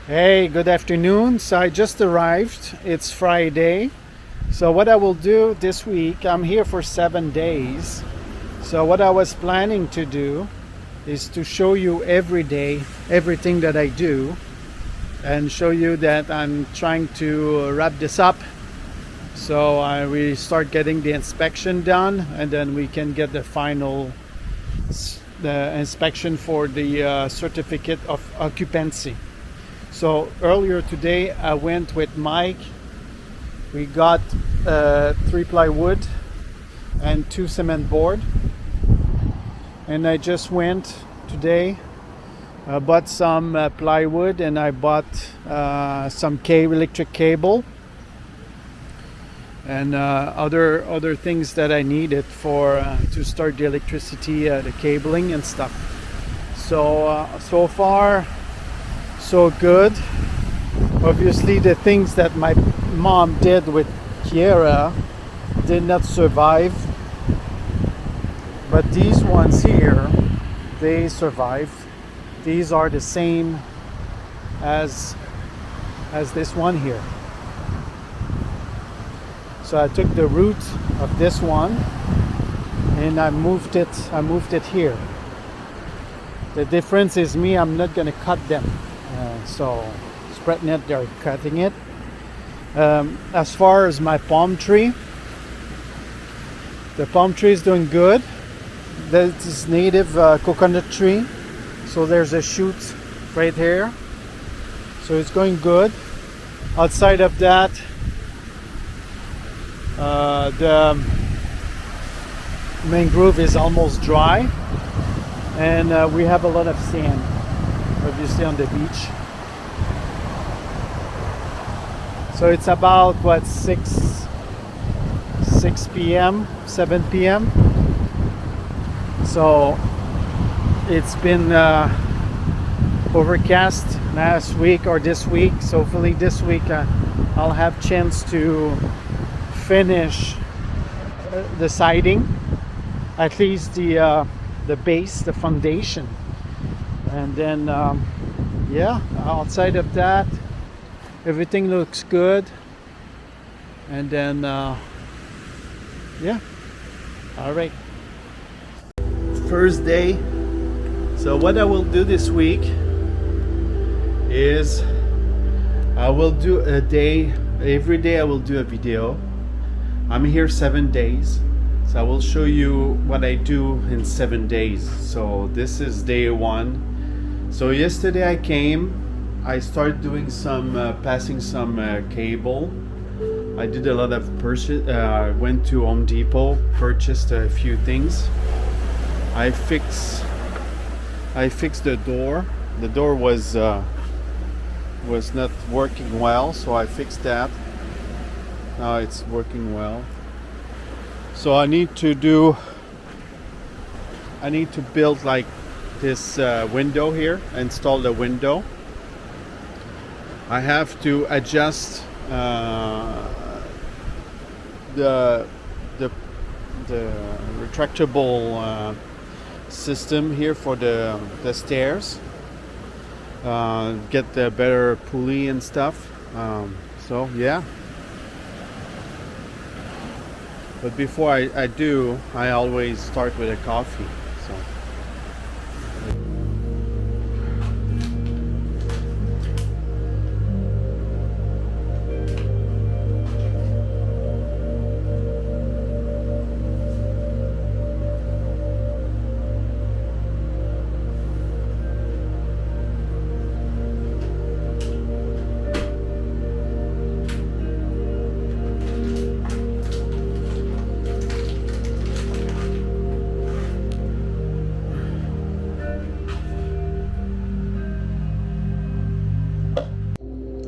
Hey, good afternoon. So I just arrived. It's Friday. So what I will do this week, I'm here for 7 days. So what I was planning to do is to show you every day everything that I do and show you that I'm trying to wrap this up. So we start getting the inspection done, and then we can get the inspection for the certificate of occupancy. So earlier today I went with Mike. We got 3 plywood and 2 cement board, and I just went today. I bought some plywood, and I bought some electric cable and other things that I needed for to start the electricity, the cabling and stuff. So so far so good. Obviously the things that my mom did with Kiera did not survive, but these ones here, they survived. These are the same as this one here. So I took the root of this one and I moved it here. The difference is I'm not gonna cut them. So spread net, they're cutting it. As far as my palm tree, the palm tree is doing good. This is native coconut tree. So there's a shoot right here. So it's going good. Outside of that, the mangrove is almost dry, and we have a lot of sand, obviously, on the beach. So it's about 6 p.m., 7 p.m. So it's been overcast last week or this week. So hopefully this week I'll have chance to finish the siding, at least the base, the foundation, and then yeah, outside of that everything looks good. And then yeah, all right, first day. So what I will do this week is I will do a day, every day I will do a video. I'm here 7 days, so I will show you what I do in 7 days. So this is day 1. So yesterday I came, I started doing some passing some cable. I did a lot of purchase. Went to Home Depot, purchased a few things. I fixed the door. The door was not working well, so I fixed that. Now it's working well. So I need to build like this window here, install the window. I have to adjust the retractable system here for the stairs. Get the better pulley and stuff. So yeah. But before I do, I always start with a coffee. So.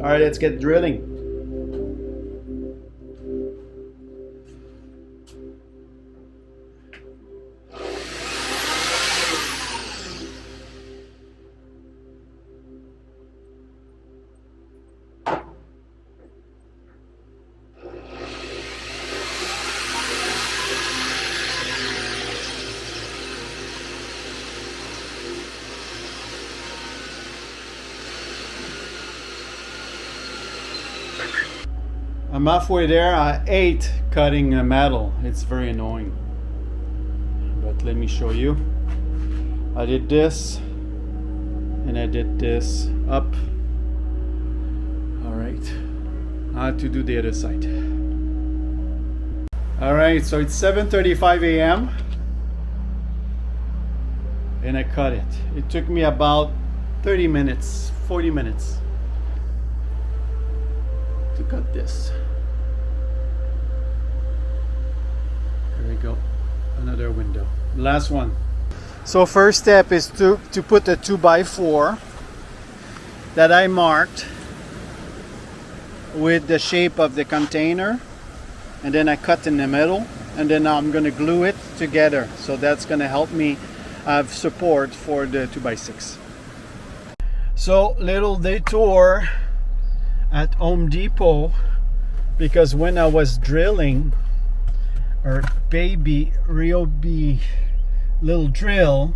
All right, let's get drilling. I'm halfway there. I hate cutting metal. It's very annoying. But let me show you. I did this and I did this up. All right. I have to do the other side. All right, so it's 7:35 a.m. and I cut it. It took me about 30 minutes, 40 minutes to cut this. There we go, another window. Last one. So first step is to put a 2x4 that I marked with the shape of the container, and then I cut in the middle, and then I'm going to glue it together. So that's going to help me have support for the 2x6. So little detour at Home Depot, because when I was drilling, our baby Ryobi little drill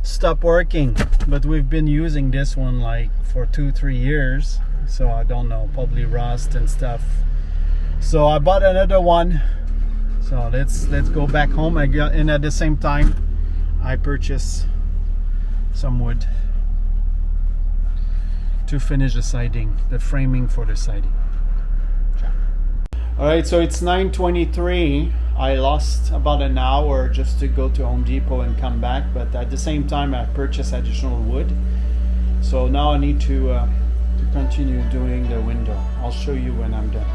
stopped working, but we've been using this one like for 2-3 years, so I don't know, probably rust and stuff. So I bought another one. So let's go back home. And at the same time I purchased some wood to finish the siding, the framing for the siding. All right, so it's 9:23. I lost about an hour just to go to Home Depot and come back, but at the same time I purchased additional wood. So now I need to continue doing the window. I'll show you when I'm done.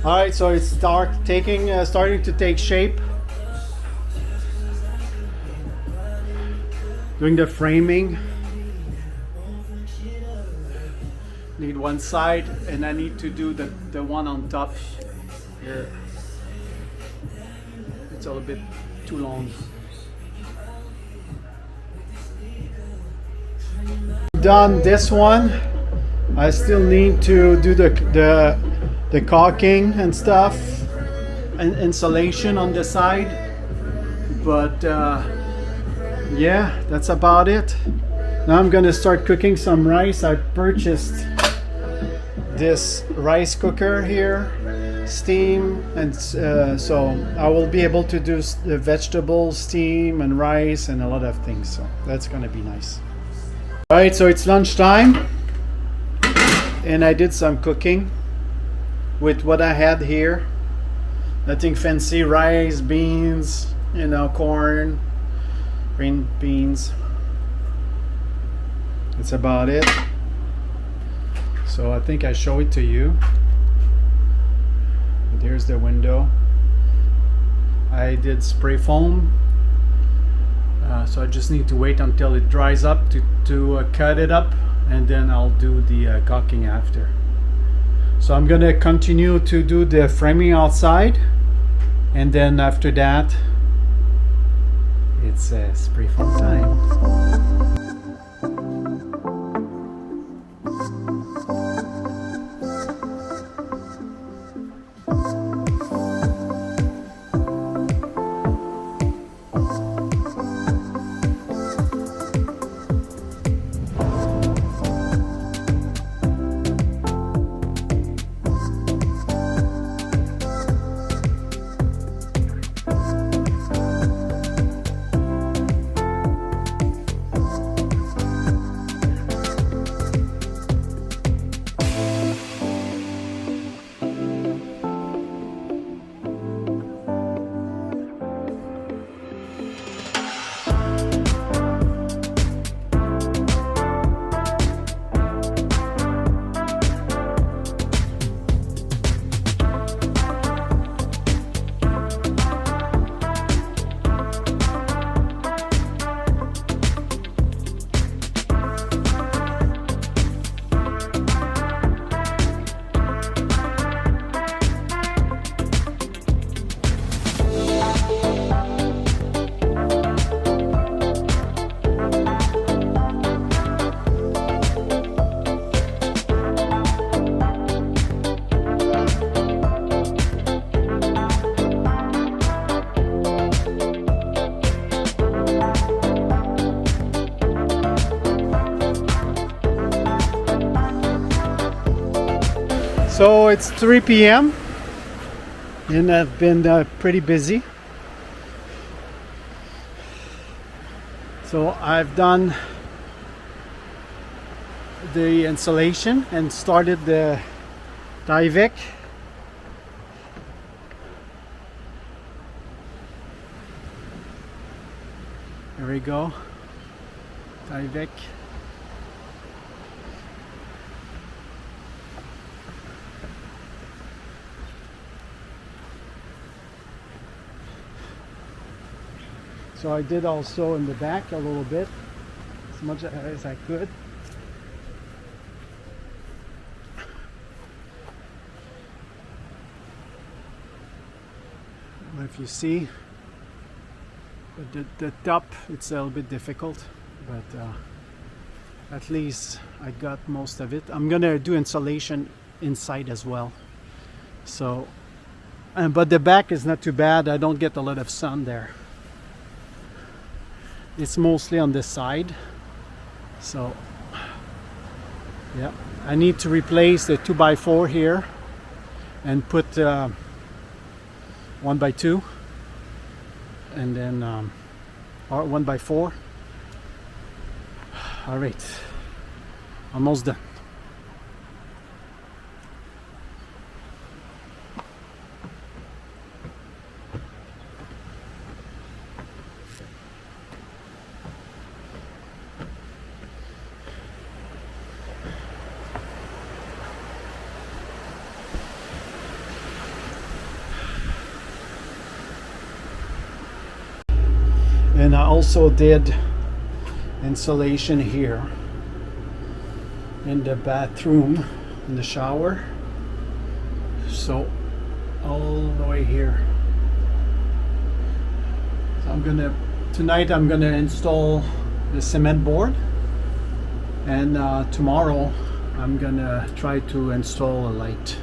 All right, so it's starting to take shape. Doing the framing. Need one side, and I need to do the one on top here. It's a little bit too long. Done this one. I still need to do the caulking and stuff and insulation on the side, but yeah, that's about it. Now I'm gonna start cooking some rice. I purchased this rice cooker here, steam, and so I will be able to do the vegetables, steam, and rice, and a lot of things, so that's gonna be nice. All right, so it's lunchtime and I did some cooking. with what I had here. Nothing fancy. Rice, beans, you know, corn, green beans. That's about it. So I think I show it to you. There's the window. I did spray foam, so I just need to wait until it dries up to cut it up, and then I'll do the caulking after. So I'm gonna continue to do the framing outside, and then after that it's spray foam time. So it's 3 p.m. and I've been pretty busy. So I've done the insulation and started the Tyvek. There we go, Tyvek. So I did also in the back a little bit, as much as I could. If you see, but the top, it's a little bit difficult, but at least I got most of it. I'm gonna do insulation inside as well. So, but the back is not too bad. I don't get a lot of sun there. It's mostly on this side. So yeah, I need to replace the 2x4 here and put 1x2, and then or 1x4. All right, almost done. And I also did insulation here in the bathroom, in the shower. So all the way here. So tonight I'm gonna install the cement board, and tomorrow I'm gonna try to install a light.